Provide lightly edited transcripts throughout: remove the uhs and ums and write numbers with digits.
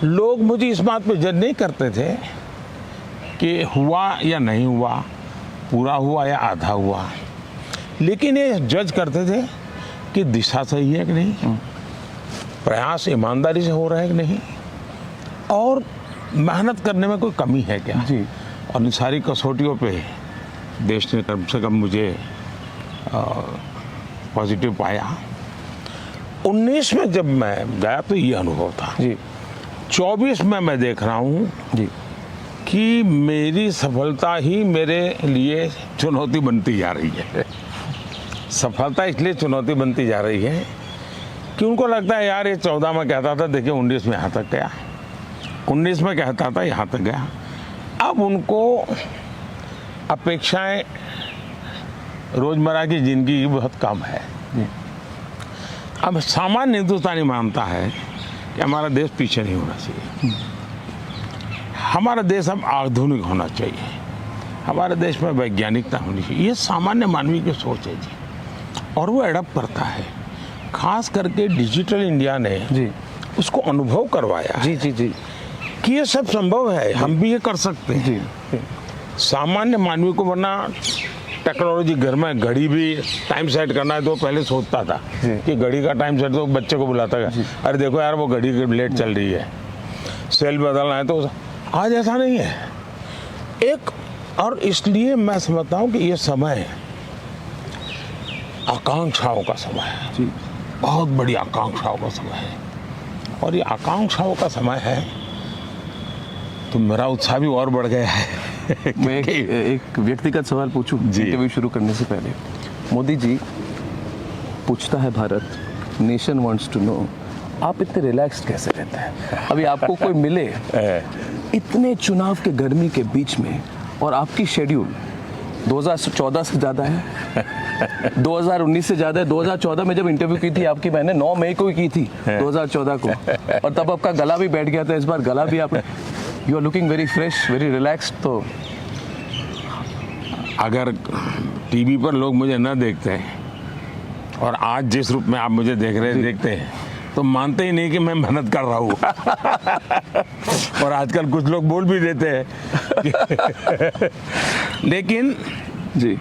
लोग मुझे इस बात पे जज नहीं करते थे कि हुआ या नहीं हुआ, पूरा हुआ या आधा हुआ, लेकिन ये जज करते थे कि दिशा सही है कि नहीं, प्रयास ईमानदारी से हो रहा है कि नहीं, और मेहनत करने में कोई कमी है क्या जी। और इन सारी कसौटियों पे देश ने कम से कम मुझे पॉजिटिव पाया। 19 में जब मैं गया तो ये अनुभव था जी 24 में मैं देख रहा हूँ जी कि मेरी सफलता ही मेरे लिए चुनौती बनती जा रही है। सफलता इसलिए चुनौती बनती जा रही है कि उनको लगता है यार ये 14 में कहता था, देखिए 19 में यहाँ तक गया, 19 में कहता था यहाँ तक गया। अब उनको अपेक्षाएं रोज़मर्रा की ज़िंदगी की बहुत कम है। अब सामान्य हिंदुस्तानी मानता है कि हमारा देश पीछे नहीं होना चाहिए, हमारा देश अब आधुनिक होना चाहिए, हमारे देश में वैज्ञानिकता होनी चाहिए। ये सामान्य मानवीय की सोच है जी, और वो एडप्ट करता है। खास करके डिजिटल इंडिया ने जी उसको अनुभव करवाया जी जी जी कि ये सब संभव है, हम भी ये कर सकते हैं। जी सामान्य मानवीय को, वरना टेक्नोलॉजी घर में घड़ी भी टाइम सेट करना है तो पहले सोचता था कि घड़ी का टाइम सेट, तो बच्चे को बुलाता है, अरे देखो यार वो घड़ी लेट चल रही है, सेल बदलना है। तो आज ऐसा नहीं है एक, और इसलिए मैं समझता हूँ कि ये समय आकांक्षाओं का समय है जी बहुत बड़ी आकांक्षाओं का समय है, और ये आकांक्षाओं का समय है तो मेरा उत्साह भी और बढ़ गया है। मैं एक व्यक्तिगत सवाल पूछूं इंटरव्यू शुरू करने से पहले। मोदी जी, पूछता है Bharat, nation wants to know, आप इतने रिलैक्स्ड कैसे रहते हैं? अभी आपको कोई मिले इतने चुनाव के गर्मी के बीच में, और आपकी शेड्यूल 2014 से ज़्यादा है, 2019 से ज़्यादा है। 2014 में जब इंटरव्यू की थी आपकी, मैंने 9 मई को ही की थी 2014 को, और तब आपका गला भी बैठ गया था। इस बार गला भी आपने, you are looking very fresh, very relaxed. तो अगर टीवी पर लोग मुझे न देखते हैं और आज जिस रूप में आप मुझे देख रहे हैं देखते हैं, तो मानते ही नहीं कि मैं मेहनत कर रहा हूँ। और आजकल कुछ लोग बोल भी देते हैं। लेकिन जी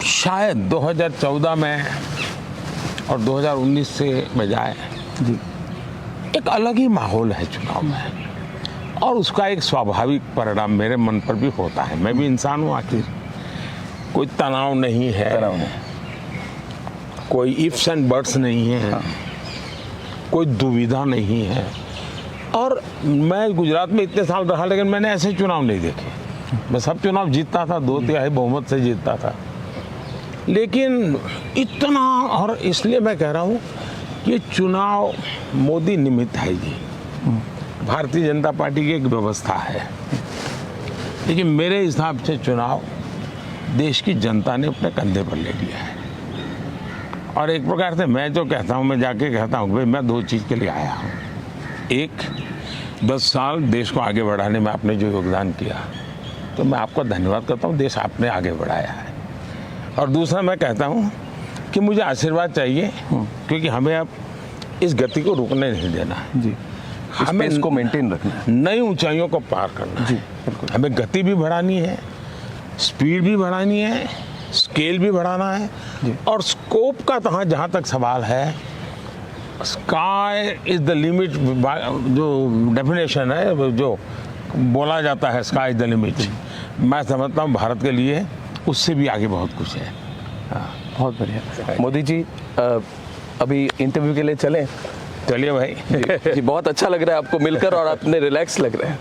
शायद 2014 में और 2019 से बजाय जी एक अलग ही माहौल है चुनाव में, और उसका एक स्वाभाविक परिणाम मेरे मन पर भी होता है। मैं भी इंसान हूँ आखिर, कोई तनाव नहीं है, तनाव नहीं, कोई इफ्स एंड बट्स नहीं है, कोई दुविधा नहीं है। और मैं गुजरात में इतने साल रहा, लेकिन मैंने ऐसे चुनाव नहीं देखे। मैं सब चुनाव जीतता था, 2/3 बहुमत से जीतता था, लेकिन इतना, और इसलिए मैं कह रहा हूँ कि चुनाव मोदी निमित्त है जी, भारतीय जनता पार्टी की एक व्यवस्था है, लेकिन मेरे हिसाब से चुनाव देश की जनता ने अपने कंधे पर ले लिया है। और एक प्रकार से मैं जो कहता हूँ, मैं जाके कहता हूँ भाई मैं 2 चीज़ के लिए आया हूँ। एक, 10 साल देश को आगे बढ़ाने में आपने जो योगदान किया, तो मैं आपका धन्यवाद करता हूँ, देश आपने आगे बढ़ाया है। और दूसरा मैं कहता हूँ कि मुझे आशीर्वाद चाहिए, क्योंकि हमें अब इस गति को रुकने नहीं देना है जी, हमें इसको मेंटेन रखना है, नई ऊंचाइयों को पार करना जी, है। बिल्कुल। हमें गति भी बढ़ानी है, स्पीड भी बढ़ानी है, स्केल भी बढ़ाना है, और स्कोप का तो जहाँ तक सवाल है, स्काई इज द लिमिट, जो डेफिनेशन है, जो बोला जाता है स्काई इज द लिमिट, मैं समझता हूँ भारत के लिए उससे भी आगे बहुत कुछ है। हाँ, बहुत बढ़िया। मोदी जी, अभी इंटरव्यू के लिए चलें? चलिए भाई। जी, बहुत अच्छा लग रहा है आपको मिलकर, और आपने रिलैक्स लग रहे हैं।